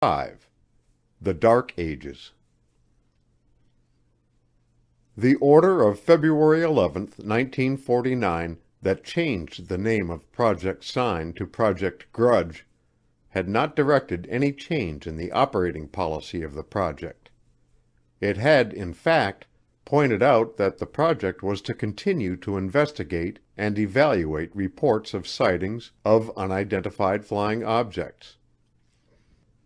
5. The Dark Ages. The order of February 11, 1949, that changed the name of Project Sign to Project Grudge had not directed any change in the operating policy of the project. It had, in fact, pointed out that the project was to continue to investigate and evaluate reports of sightings of unidentified flying objects.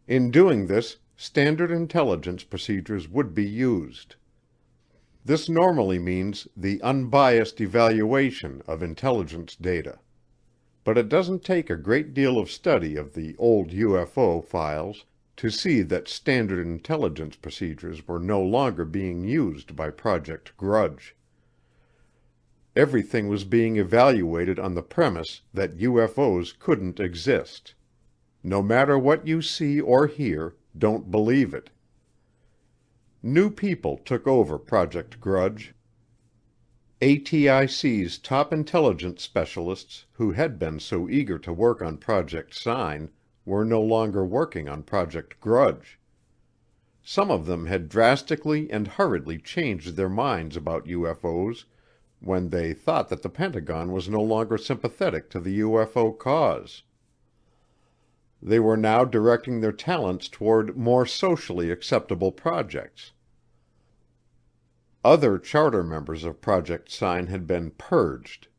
In doing this, standard intelligence procedures would be used. This normally means the unbiased evaluation of intelligence data. But it doesn't take a great deal of study of the old UFO files to see that standard intelligence procedures were no longer being used by Project Grudge. Everything was being evaluated on the premise that UFOs couldn't exist. No matter what you see or hear, don't believe it. New people took over Project Grudge. ATIC's top intelligence specialists, who had been so eager to work on Project Sign, were no longer working on Project Grudge. Some of them had drastically and hurriedly changed their minds about UFOs when they thought that the Pentagon was no longer sympathetic to the UFO cause. They were now directing their talents toward more socially acceptable projects. Other charter members of Project Sign had been purged.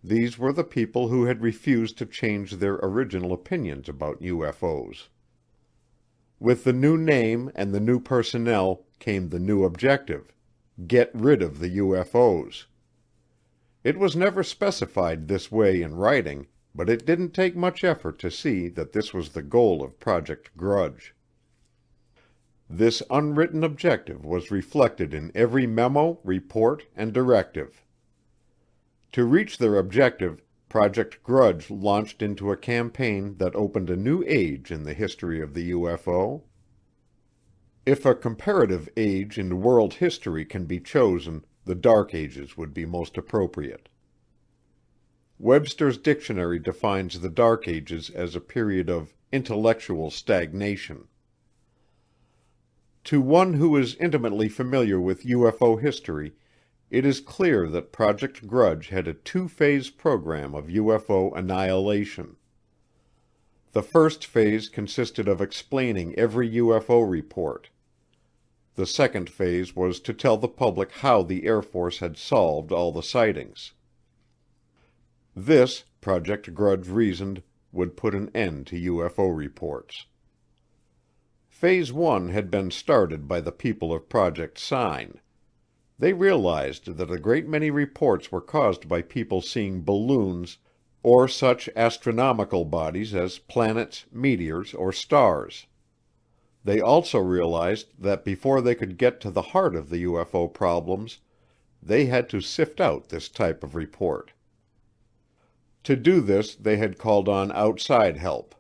These were the people who had refused to change their original opinions about UFOs. With the new name and the new personnel came the new objective: get rid of the UFOs. It was never specified this way in writing, but it didn't take much effort to see that this was the goal of Project Grudge. This unwritten objective was reflected in every memo, report, and directive. To reach their objective, Project Grudge launched into a campaign that opened a new age in the history of the UFO. If a comparative age in world history can be chosen, the Dark Ages would be most appropriate. Webster's dictionary defines the Dark Ages as a period of intellectual stagnation. To one who is intimately familiar with UFO history, it is clear that Project Grudge had a two-phase program of UFO annihilation. The first phase consisted of explaining every UFO report. The second phase was to tell the public how the Air Force had solved all the sightings. This, Project Grudge reasoned, would put an end to UFO reports. Phase 1 had been started by the people of Project Sign. They realized that a great many reports were caused by people seeing balloons or such astronomical bodies as planets, meteors, or stars. They also realized that before they could get to the heart of the UFO problems, they had to sift out this type of report. To do this, they had called on outside help.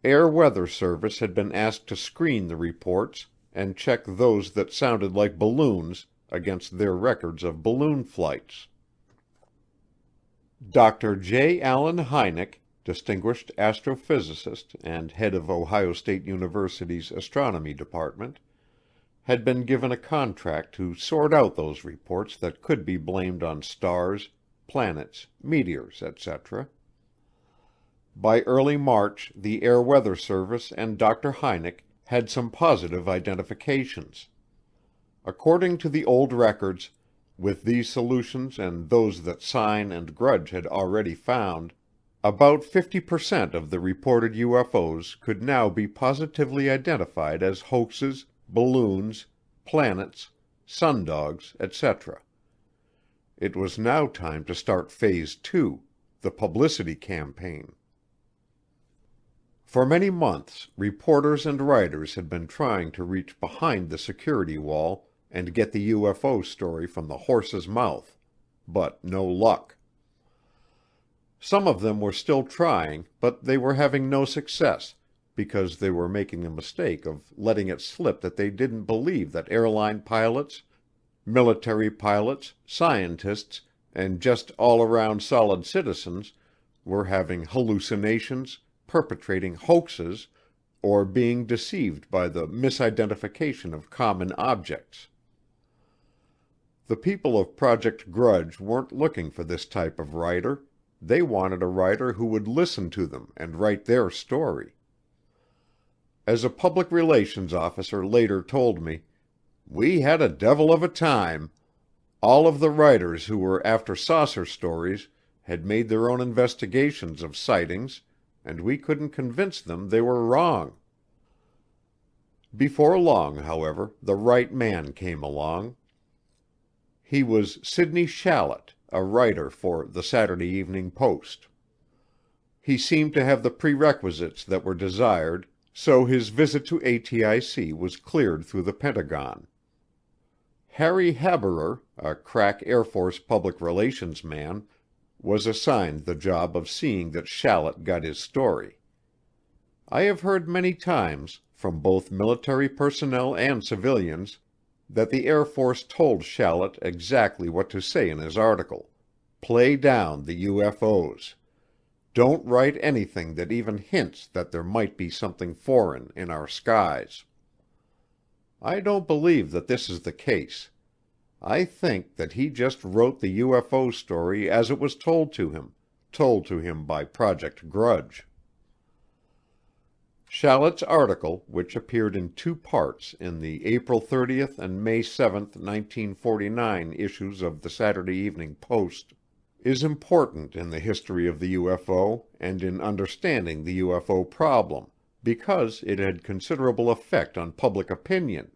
Air Weather Service had been asked to screen the reports and check those that sounded like balloons against their records of balloon flights. Dr. J. Allen Hynek, distinguished astrophysicist and head of Ohio State University's astronomy department, had been given a contract to sort out those reports that could be blamed on stars, planets, meteors, etc. By early March, the Air Weather Service and Dr. Hynek had some positive identifications. According to the old records, with these solutions and those that Sign and Grudge had already found, about 50% of the reported UFOs could now be positively identified as hoaxes, balloons, planets, sundogs, etc. It was now time to start Phase 2, the publicity campaign. For many months, reporters and writers had been trying to reach behind the security wall and get the UFO story from the horse's mouth, but no luck. Some of them were still trying, but they were having no success because they were making the mistake of letting it slip that they didn't believe that airline pilots, military pilots, scientists, and just all-around solid citizens were having hallucinations, perpetrating hoaxes, or being deceived by the misidentification of common objects. The people of Project Grudge weren't looking for this type of writer. They wanted a writer who would listen to them and write their story. As a public relations officer later told me, "We had a devil of a time. All of the writers who were after saucer stories had made their own investigations of sightings, and we couldn't convince them they were wrong." Before long, however, the right man came along. He was Sidney Shallot, a writer for the Saturday Evening Post. He seemed to have the prerequisites that were desired, so his visit to ATIC was cleared through the Pentagon. Harry Haberer, a crack Air Force public relations man, was assigned the job of seeing that Shallot got his story. I have heard many times, from both military personnel and civilians, that the Air Force told Shallot exactly what to say in his article. Play down the UFOs. Don't write anything that even hints that there might be something foreign in our skies. I don't believe that this is the case. I think that he just wrote the UFO story as it was told to him by Project Grudge. Shallot's article, which appeared in 2 parts in the April 30th and May 7th, 1949 issues of the Saturday Evening Post, is important in the history of the UFO and in understanding the UFO problem, because it had considerable effect on public opinion.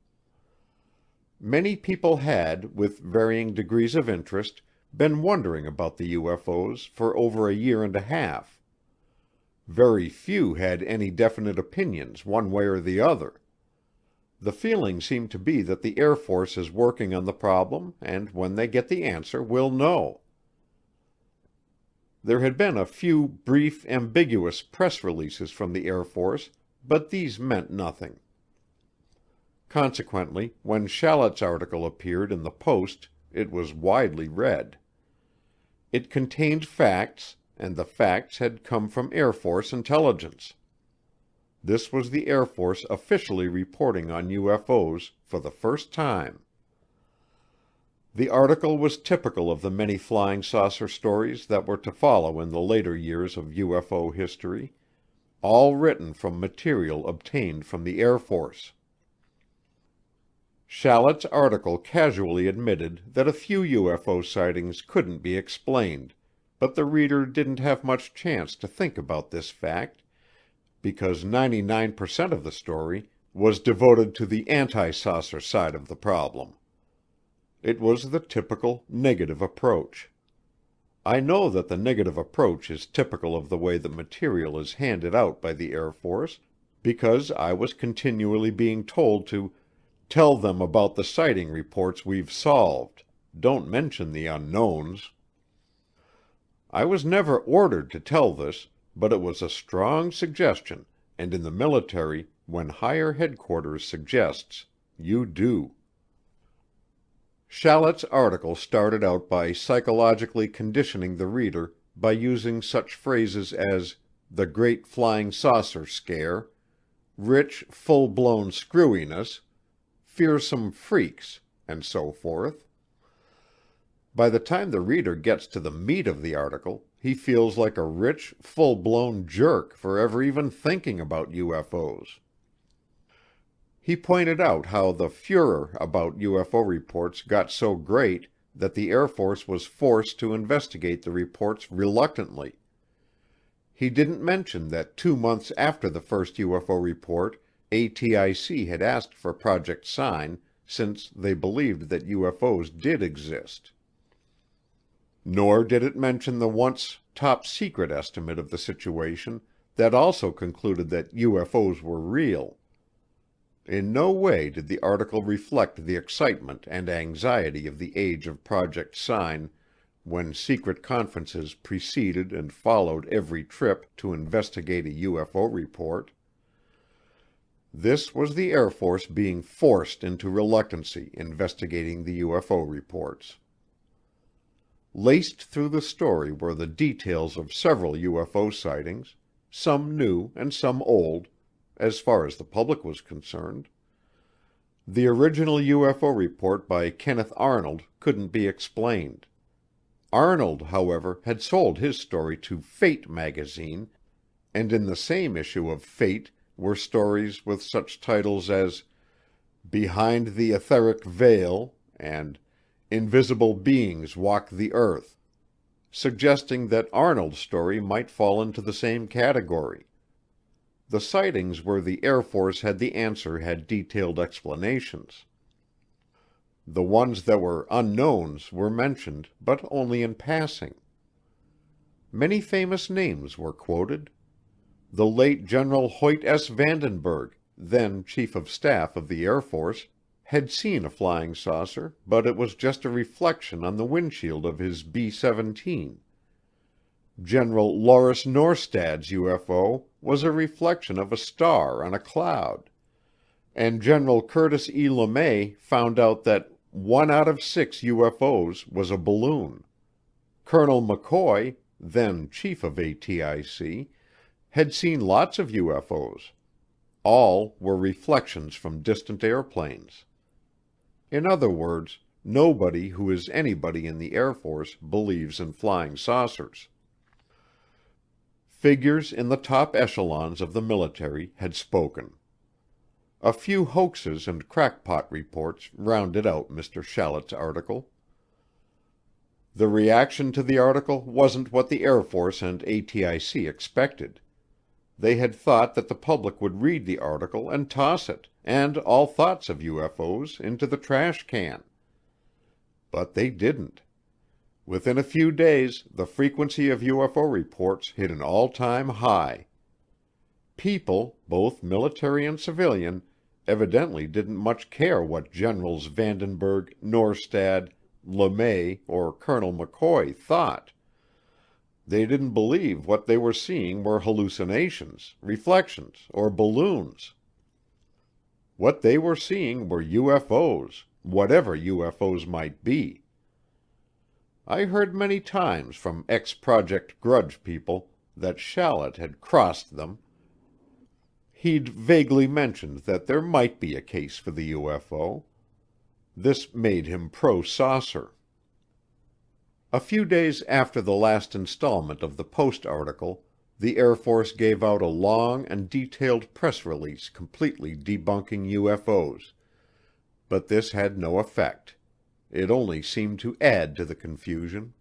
Many people had, with varying degrees of interest, been wondering about the UFOs for over a year and a half. Very few had any definite opinions one way or the other. The feeling seemed to be that the Air Force is working on the problem, and when they get the answer, we'll know. There had been a few brief, ambiguous press releases from the Air Force, but these meant nothing. Consequently, when Shallot's article appeared in the Post, it was widely read. It contained facts, and the facts had come from Air Force intelligence. This was the Air Force officially reporting on UFOs for the first time. The article was typical of the many flying saucer stories that were to follow in the later years of UFO history, all written from material obtained from the Air Force. Shallot's article casually admitted that a few UFO sightings couldn't be explained, but the reader didn't have much chance to think about this fact, because 99% of the story was devoted to the anti-saucer side of the problem. It was the typical negative approach. I know that the negative approach is typical of the way the material is handed out by the Air Force, because I was continually being told to tell them about the sighting reports we've solved, don't mention the unknowns. I was never ordered to tell this, but it was a strong suggestion, and in the military, when higher headquarters suggests, you do. Shallot's article started out by psychologically conditioning the reader by using such phrases as the Great Flying Saucer Scare, rich, full-blown screwiness, fearsome freaks, and so forth. By the time the reader gets to the meat of the article, he feels like a rich, full-blown jerk for ever even thinking about UFOs. He pointed out how the furor about UFO reports got so great that the Air Force was forced to investigate the reports reluctantly. He didn't mention that 2 months after the first UFO report, ATIC had asked for Project Sign since they believed that UFOs did exist. Nor did it mention the once top-secret estimate of the situation that also concluded that UFOs were real. In no way did the article reflect the excitement and anxiety of the age of Project Sign, when secret conferences preceded and followed every trip to investigate a UFO report. This was the Air Force being forced into reluctancy investigating the UFO reports. Laced through the story were the details of several UFO sightings, some new and some old, as far as the public was concerned. The original UFO report by Kenneth Arnold couldn't be explained. Arnold, however, had sold his story to Fate magazine, and in the same issue of Fate were stories with such titles as Behind the Etheric Veil and Invisible Beings Walk the Earth, suggesting that Arnold's story might fall into the same category. The sightings where the Air Force had the answer had detailed explanations. The ones that were unknowns were mentioned, but only in passing. Many famous names were quoted. The late General Hoyt S. Vandenberg, then Chief of Staff of the Air Force, had seen a flying saucer, but it was just a reflection on the windshield of his B-17. General Loris Norstad's UFO was a reflection of a star on a cloud, and General Curtis E. LeMay found out that 1 out of 6 UFOs was a balloon. Colonel McCoy, then Chief of ATIC, had seen lots of UFOs. All were reflections from distant airplanes. In other words, nobody who is anybody in the Air Force believes in flying saucers. Figures in the top echelons of the military had spoken. A few hoaxes and crackpot reports rounded out Mr. Shallett's article. The reaction to the article wasn't what the Air Force and ATIC expected. They had thought that the public would read the article and toss it, and all thoughts of UFOs, into the trash can. But they didn't. Within a few days, the frequency of UFO reports hit an all-time high. People, both military and civilian, evidently didn't much care what Generals Vandenberg, Norstad, LeMay, or Colonel McCoy thought. They didn't believe what they were seeing were hallucinations, reflections, or balloons. What they were seeing were UFOs, whatever UFOs might be. I heard many times from ex-Project Grudge people that Shallett had crossed them. He'd vaguely mentioned that there might be a case for the UFO. This made him pro-saucer. A few days after the last installment of the Post article, the Air Force gave out a long and detailed press release completely debunking UFOs, but this had no effect. It only seemed to add to the confusion.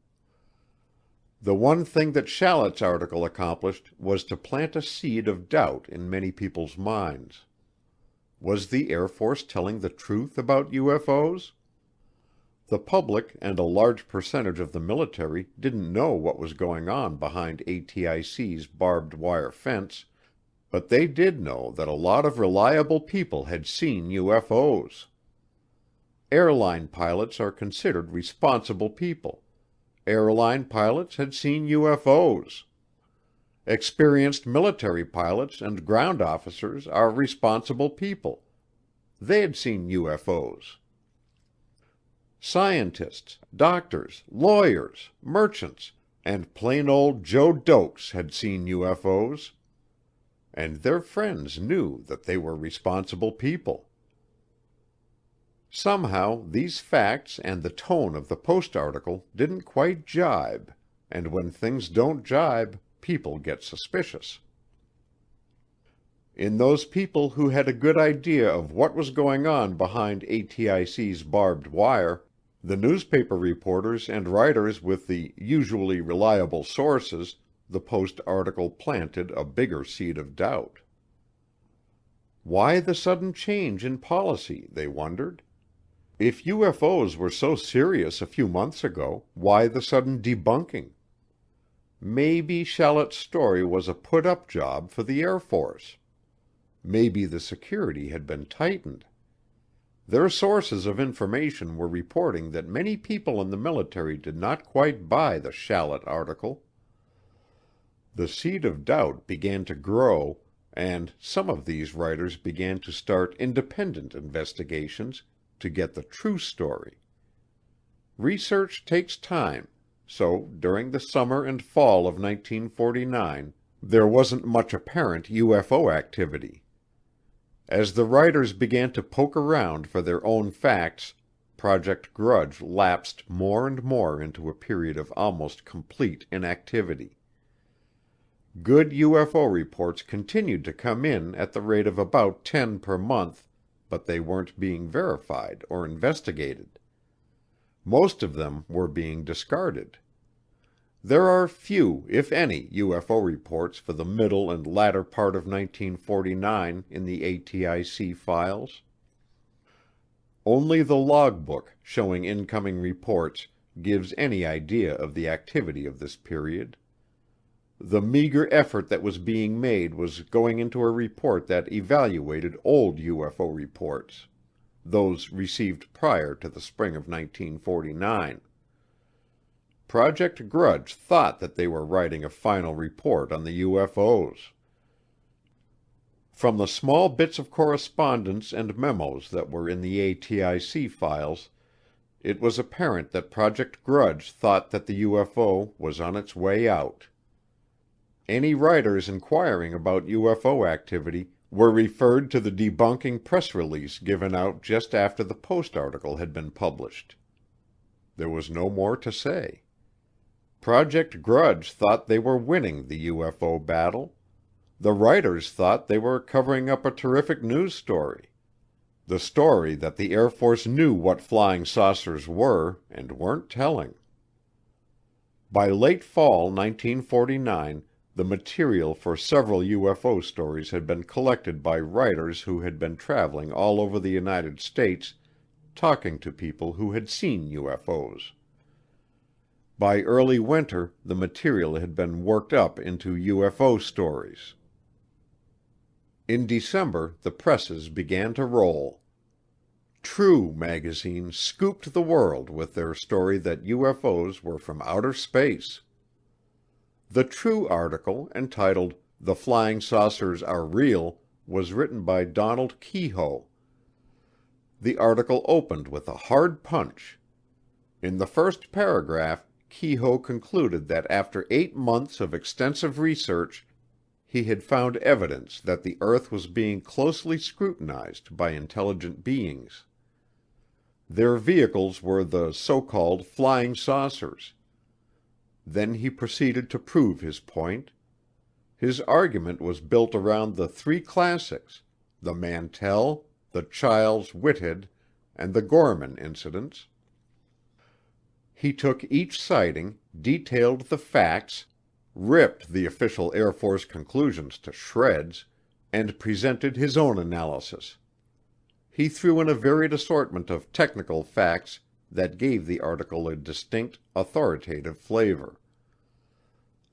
The one thing that Shallett's article accomplished was to plant a seed of doubt in many people's minds. Was the Air Force telling the truth about UFOs? The public and a large percentage of the military didn't know what was going on behind ATIC's barbed wire fence, but they did know that a lot of reliable people had seen UFOs. Airline pilots are considered responsible people. Airline pilots had seen UFOs. Experienced military pilots and ground officers are responsible people. They had seen UFOs. Scientists, doctors, lawyers, merchants, and plain old Joe Dokes had seen UFOs. And their friends knew that they were responsible people. Somehow these facts and the tone of the Post article didn't quite jibe, and when things don't jibe, people get suspicious. In those people who had a good idea of what was going on behind ATIC's barbed wire, the newspaper reporters and writers with the usually reliable sources, the Post article planted a bigger seed of doubt. Why the sudden change in policy, they wondered? If UFOs were so serious a few months ago, why the sudden debunking? Maybe Shallett's story was a put-up job for the Air Force. Maybe the security had been tightened. Their sources of information were reporting that many people in the military did not quite buy the Shallett article. The seed of doubt began to grow, and some of these writers began to start independent investigations to get the true story. Research takes time, so during the summer and fall of 1949, there wasn't much apparent UFO activity. As the writers began to poke around for their own facts, Project Grudge lapsed more and more into a period of almost complete inactivity. Good UFO reports continued to come in at the rate of about 10 per month, but they weren't being verified or investigated. Most of them were being discarded. There are few, if any, UFO reports for the middle and latter part of 1949 in the ATIC files. Only the logbook showing incoming reports gives any idea of the activity of this period. The meager effort that was being made was going into a report that evaluated old UFO reports, those received prior to the spring of 1949. Project Grudge thought that they were writing a final report on the UFOs. From the small bits of correspondence and memos that were in the ATIC files, it was apparent that Project Grudge thought that the UFO was on its way out. Any writers inquiring about UFO activity were referred to the debunking press release given out just after the Post article had been published. There was no more to say. Project Grudge thought they were winning the UFO battle. The writers thought they were covering up a terrific news story. The story that the Air Force knew what flying saucers were and weren't telling. By late fall 1949, the material for several UFO stories had been collected by writers who had been traveling all over the United States talking to people who had seen UFOs. By early winter, the material had been worked up into UFO stories. In December, the presses began to roll. True magazine scooped the world with their story that UFOs were from outer space. The True article, entitled "The Flying Saucers Are Real," was written by Donald Keyhoe. The article opened with a hard punch. In the first paragraph, Keyhoe concluded that after 8 months of extensive research, he had found evidence that the earth was being closely scrutinized by intelligent beings. Their vehicles were the so-called flying saucers. Then he proceeded to prove his point. His argument was built around the 3 classics, the Mantell, the Chiles-Whitted, and the Gorman incidents. He took each sighting, detailed the facts, ripped the official Air Force conclusions to shreds, and presented his own analysis. He threw in a varied assortment of technical facts that gave the article a distinct, authoritative flavor.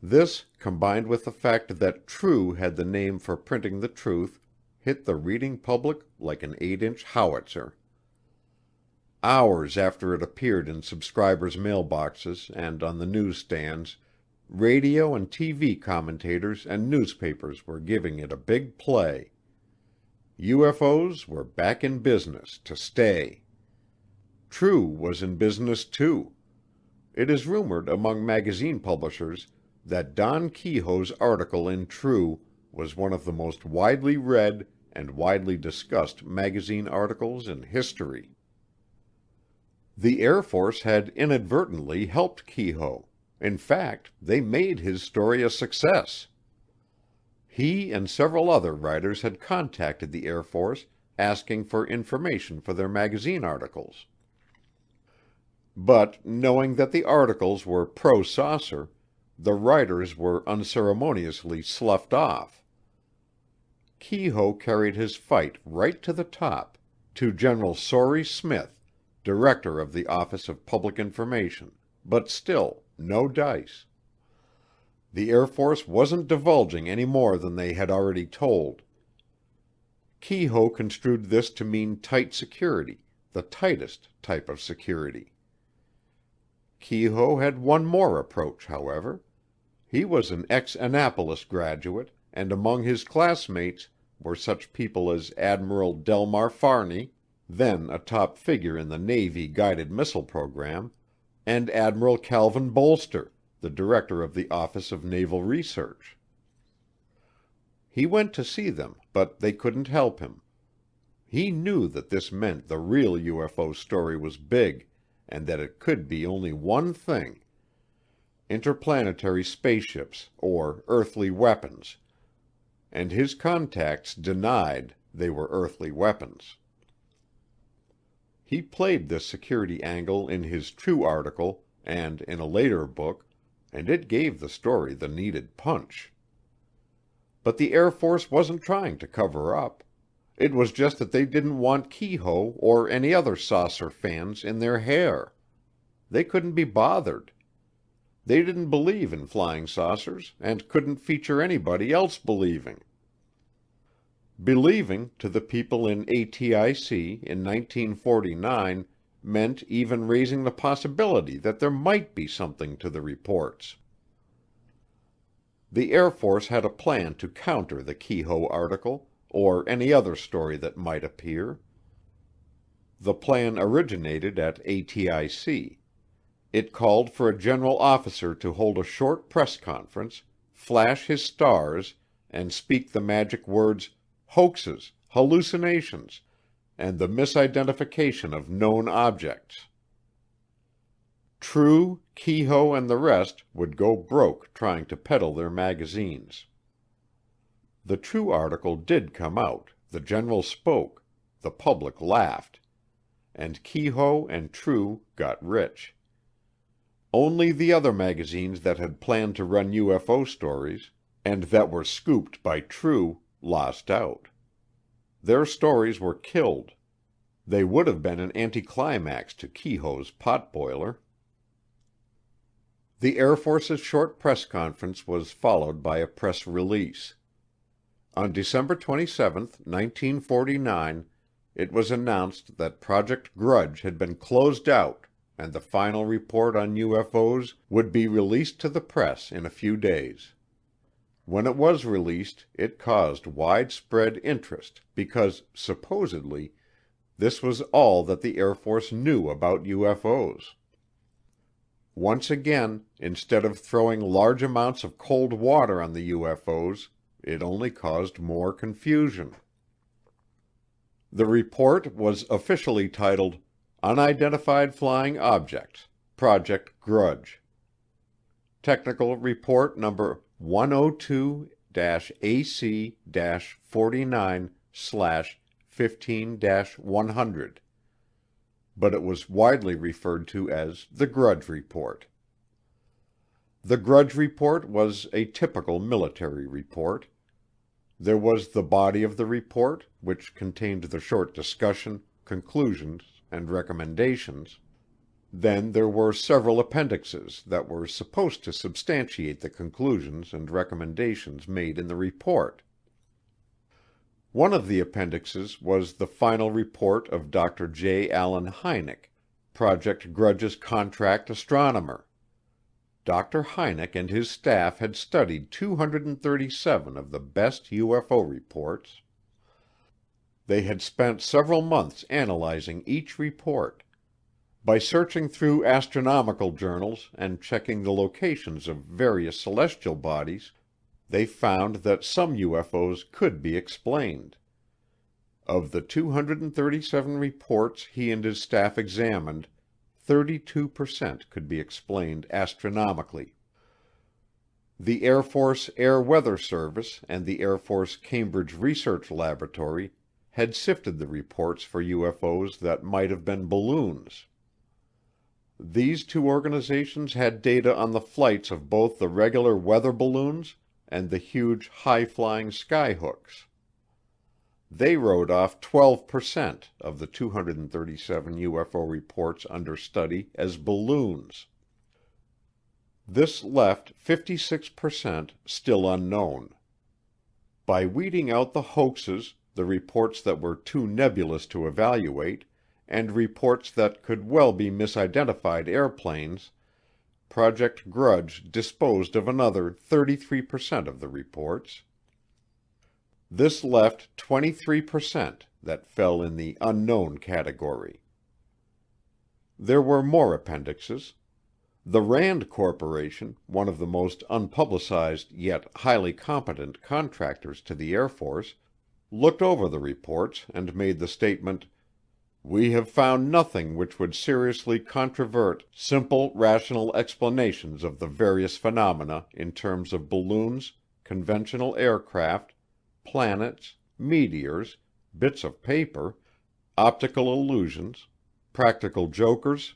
This, combined with the fact that True had the name for printing the truth, hit the reading public like an 8-inch howitzer. Hours after it appeared in subscribers' mailboxes and on the newsstands, radio and TV commentators and newspapers were giving it a big play. UFOs were back in business to stay. True was in business too. It is rumored among magazine publishers that Don Keyhoe's article in True was one of the most widely read and widely discussed magazine articles in history. The Air Force had inadvertently helped Keyhoe. In fact, they made his story a success. He and several other writers had contacted the Air Force asking for information for their magazine articles. But knowing that the articles were pro-saucer, the writers were unceremoniously sloughed off. Keyhoe carried his fight right to the top, to General Sory Smith, Director of the Office of Public Information, but still, no dice. The Air Force wasn't divulging any more than they had already told. Keyhoe construed this to mean tight security, the tightest type of security. Keyhoe had one more approach, however. He was an ex-Annapolis graduate, and among his classmates were such people as Admiral Delmar Farney, then a top figure in the Navy guided missile program, and Admiral Calvin Bolster, the director of the Office of Naval Research. He went to see them, but they couldn't help him. He knew that this meant the real UFO story was big, and that it could be only one thing: interplanetary spaceships or earthly weapons, and his contacts denied they were earthly weapons. He played this security angle in his True article and in a later book, and it gave the story the needed punch. But the Air Force wasn't trying to cover up. It was just that they didn't want Keyhoe or any other saucer fans in their hair. They couldn't be bothered. They didn't believe in flying saucers and couldn't feature anybody else believing. Believing, to the people in ATIC in 1949, meant even raising the possibility that there might be something to the reports. The Air Force had a plan to counter the Keyhoe article, or any other story that might appear. The plan originated at ATIC. It called for a general officer to hold a short press conference, flash his stars, and speak the magic words hoaxes, hallucinations, and the misidentification of known objects. True, Keyhoe, and the rest would go broke trying to peddle their magazines. The True article did come out, the general spoke, the public laughed, and Keyhoe and True got rich. Only the other magazines that had planned to run UFO stories, and that were scooped by True, lost out. Their stories were killed. They would have been an anticlimax to Keyhoe's potboiler. The Air Force's short press conference was followed by a press release. On December 27, 1949, it was announced that Project Grudge had been closed out and the final report on UFOs would be released to the press in a few days. When it was released, it caused widespread interest because, supposedly, this was all that the Air Force knew about UFOs. Once again, instead of throwing large amounts of cold water on the UFOs, it only caused more confusion. The report was officially titled Unidentified Flying Objects, Project Grudge. Technical Report Number 102-AC-49/15-100, but it was widely referred to as the Grudge Report. The Grudge Report was a typical military report. There was the body of the report, which contained the short discussion, conclusions, and recommendations. Then there were several appendixes that were supposed to substantiate the conclusions and recommendations made in the report. One of the appendixes was the final report of Dr. J. Allen Hynek, Project Grudge's contract astronomer. Dr. Hynek and his staff had studied 237 of the best UFO reports. They had spent several months analyzing each report. By searching through astronomical journals and checking the locations of various celestial bodies, they found that some UFOs could be explained. Of the 237 reports he and his staff examined, 32% could be explained astronomically. The Air Force Air Weather Service and the Air Force Cambridge Research Laboratory had sifted the reports for UFOs that might have been balloons. These two organizations had data on the flights of both the regular weather balloons and the huge high-flying skyhooks. They wrote off 12% of the 237 UFO reports under study as balloons. This left 56% still unknown. By weeding out the hoaxes, the reports that were too nebulous to evaluate, and reports that could well be misidentified airplanes, Project Grudge disposed of another 33% of the reports. This left 23% that fell in the unknown category. There were more appendixes. The Rand Corporation, one of the most unpublicized yet highly competent contractors to the Air Force, looked over the reports and made the statement, "We have found nothing which would seriously controvert simple rational explanations of the various phenomena in terms of balloons, conventional aircraft, planets, meteors, bits of paper, optical illusions, practical jokers,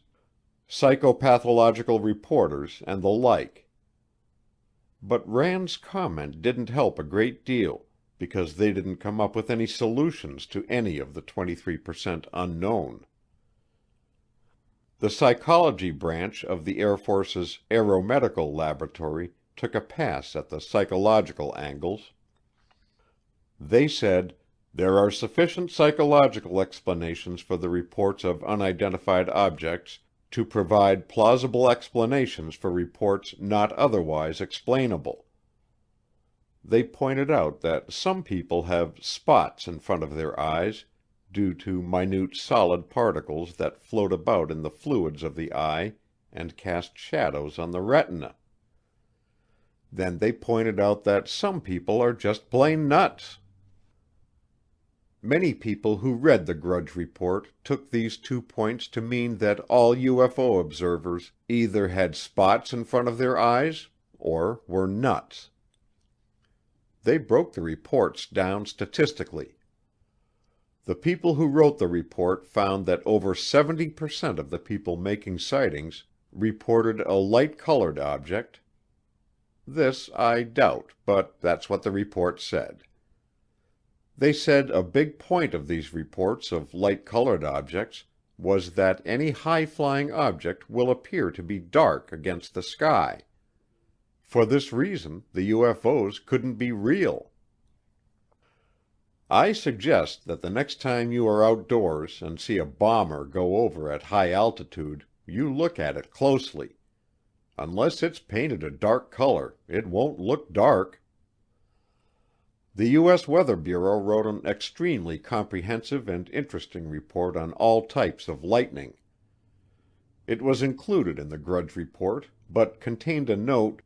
psychopathological reporters, and the like." But Rand's comment didn't help a great deal, because they didn't come up with any solutions to any of the 23% unknown. The psychology branch of the Air Force's Aeromedical Laboratory took a pass at the psychological angles. They said, "There are sufficient psychological explanations for the reports of unidentified objects to provide plausible explanations for reports not otherwise explainable." They pointed out that some people have spots in front of their eyes due to minute solid particles that float about in the fluids of the eye and cast shadows on the retina. Then they pointed out that some people are just plain nuts. Many people who read the Grudge Report took these 2 points to mean that all UFO observers either had spots in front of their eyes or were nuts. They broke the reports down statistically. The people who wrote the report found that over 70% of the people making sightings reported a light-colored object. This I doubt, but that's what the report said. They said a big point of these reports of light-colored objects was that any high-flying object will appear to be dark against the sky. For this reason, the UFOs couldn't be real. I suggest that the next time you are outdoors and see a bomber go over at high altitude, you look at it closely. Unless it's painted a dark color, it won't look dark. The U.S. Weather Bureau wrote an extremely comprehensive and interesting report on all types of lightning. It was included in the Grudge Report, but contained a note,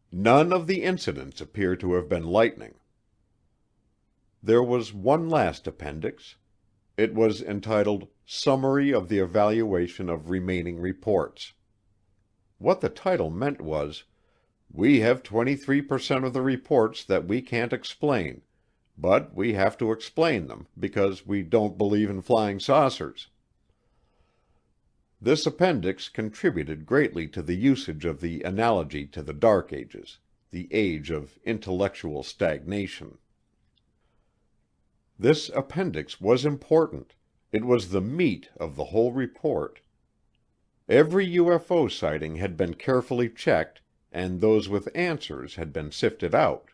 "None of the incidents appear to have been lightning." There was one last appendix. It was entitled "Summary of the Evaluation of Remaining Reports." What the title meant was, "We have 23% of the reports that we can't explain, but we have to explain them because we don't believe in flying saucers." This appendix contributed greatly to the usage of the analogy to the Dark Ages, the age of intellectual stagnation. This appendix was important. It was the meat of the whole report. Every UFO sighting had been carefully checked, and those with answers had been sifted out.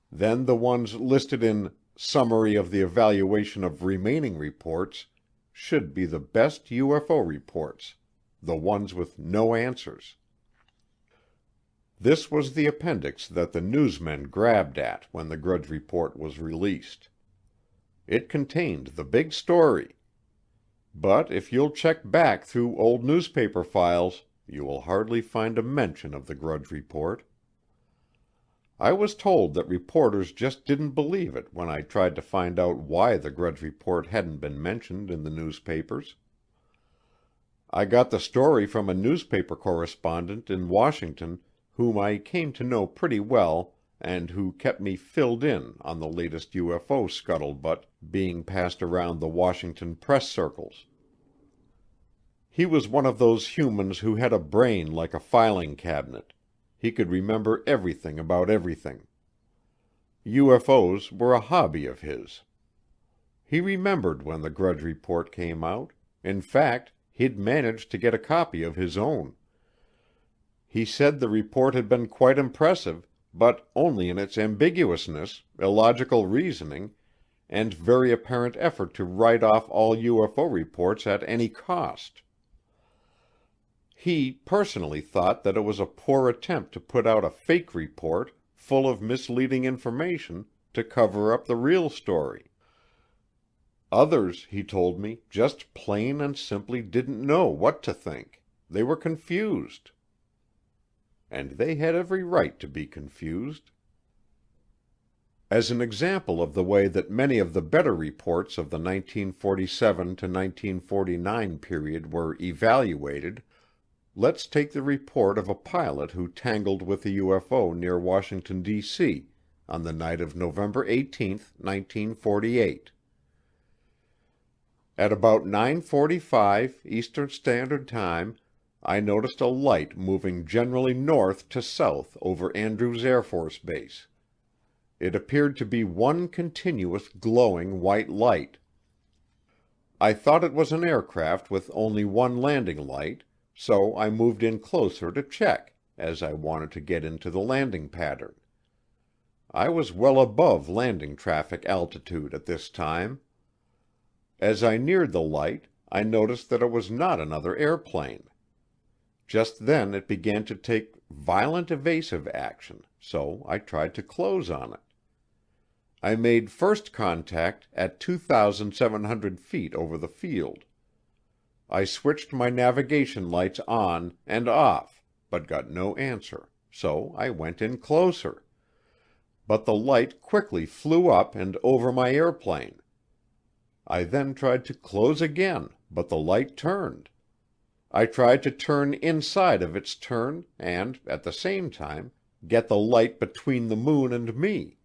Then the ones listed in "Summary of the Evaluation of Remaining Reports" should be the best UFO reports, the ones with no answers. This was the appendix that the newsmen grabbed at when the Grudge Report was released. It contained the big story. But if you'll check back through old newspaper files, you will hardly find a mention of the Grudge Report. I was told that reporters just didn't believe it when I tried to find out why the Grudge Report hadn't been mentioned in the newspapers. I got the story from a newspaper correspondent in Washington whom I came to know pretty well and who kept me filled in on the latest UFO scuttlebutt being passed around the Washington press circles. He was one of those humans who had a brain like a filing cabinet. He could remember everything about everything. UFOs were a hobby of his. He remembered when the Grudge Report came out. In fact, he'd managed to get a copy of his own. He said the report had been quite impressive, but only in its ambiguousness, illogical reasoning, and very apparent effort to write off all UFO reports at any cost. He personally thought that it was a poor attempt to put out a fake report full of misleading information to cover up the real story. Others, he told me, just plain and simply didn't know what to think. They were confused. And they had every right to be confused. As an example of the way that many of the better reports of the 1947 to 1949 period were evaluated, let's take the report of a pilot who tangled with a UFO near Washington, D.C. on the night of November 18, 1948. At about 9:45 Eastern Standard Time, I noticed a light moving generally north to south over Andrews Air Force Base. It appeared to be one continuous glowing white light. I thought it was an aircraft with only one landing light, so I moved in closer to check, as I wanted to get into the landing pattern. I was well above landing traffic altitude at this time. As I neared the light, I noticed that it was not another airplane. Just then it began to take violent evasive action, so I tried to close on it. I made first contact at 2,700 feet over the field. I switched my navigation lights on and off, but got no answer, so I went in closer. But the light quickly flew up and over my airplane. I then tried to close again, but the light turned. I tried to turn inside of its turn and, at the same time, get the light between the moon and me.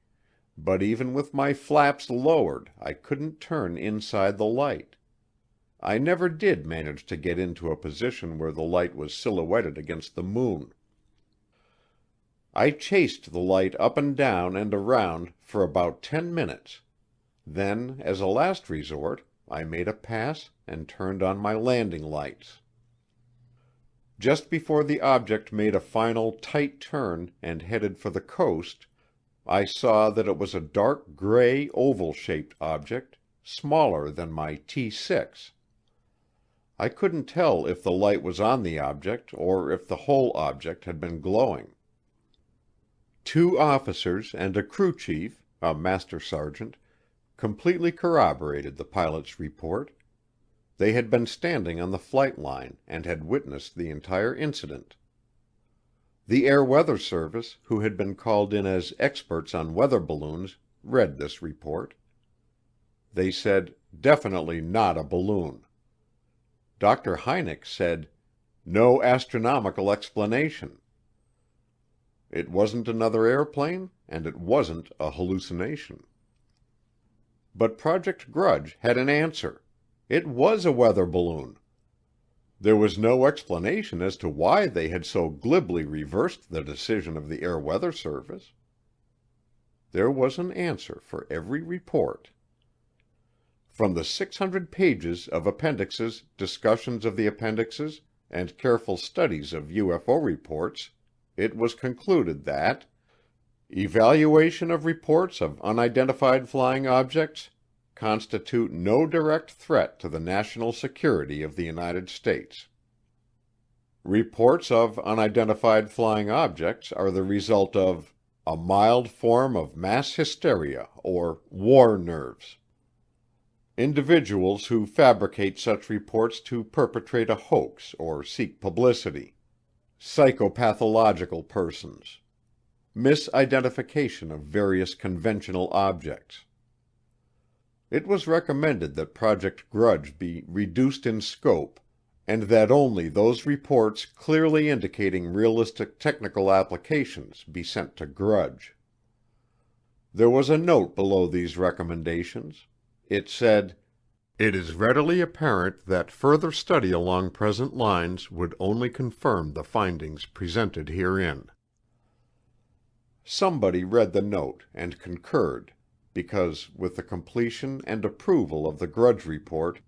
But even with my flaps lowered, I couldn't turn inside the light. I never did manage to get into a position where the light was silhouetted against the moon. I chased the light up and down and around for about 10 minutes. Then, as a last resort, I made a pass and turned on my landing lights. Just before the object made a final tight turn and headed for the coast, I saw that it was a dark gray oval-shaped object, smaller than my T6. I couldn't tell if the light was on the object or if the whole object had been glowing. 2 officers and a crew chief, a master sergeant, completely corroborated the pilot's report. They had been standing on the flight line and had witnessed the entire incident. The Air Weather Service, who had been called in as experts on weather balloons, read this report. They said, "Definitely not a balloon." Dr. Hynek said, "No astronomical explanation." It wasn't another airplane, and it wasn't a hallucination. But Project Grudge had an answer. It was a weather balloon. There was no explanation as to why they had so glibly reversed the decision of the Air Weather Service. There was an answer for every report. From the 600 pages of appendixes, discussions of the appendixes, and careful studies of UFO reports, it was concluded that evaluation of reports of unidentified flying objects constitute no direct threat to the national security of the United States. Reports of unidentified flying objects are the result of a mild form of mass hysteria or war nerves. Individuals who fabricate such reports to perpetrate a hoax or seek publicity. Psychopathological persons. Misidentification of various conventional objects. It was recommended that Project Grudge be reduced in scope and that only those reports clearly indicating realistic technical applications be sent to Grudge. There was a note below these recommendations. It said, "It is readily apparent that further study along present lines would only confirm the findings presented herein." Somebody read the note and concurred, because with the completion and approval of the Grudge Report,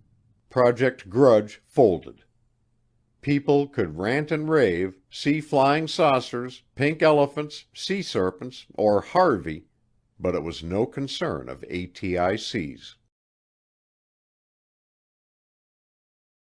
Project Grudge folded. People could rant and rave, see flying saucers, pink elephants, sea serpents, or Harvey, but it was no concern of ATIC's.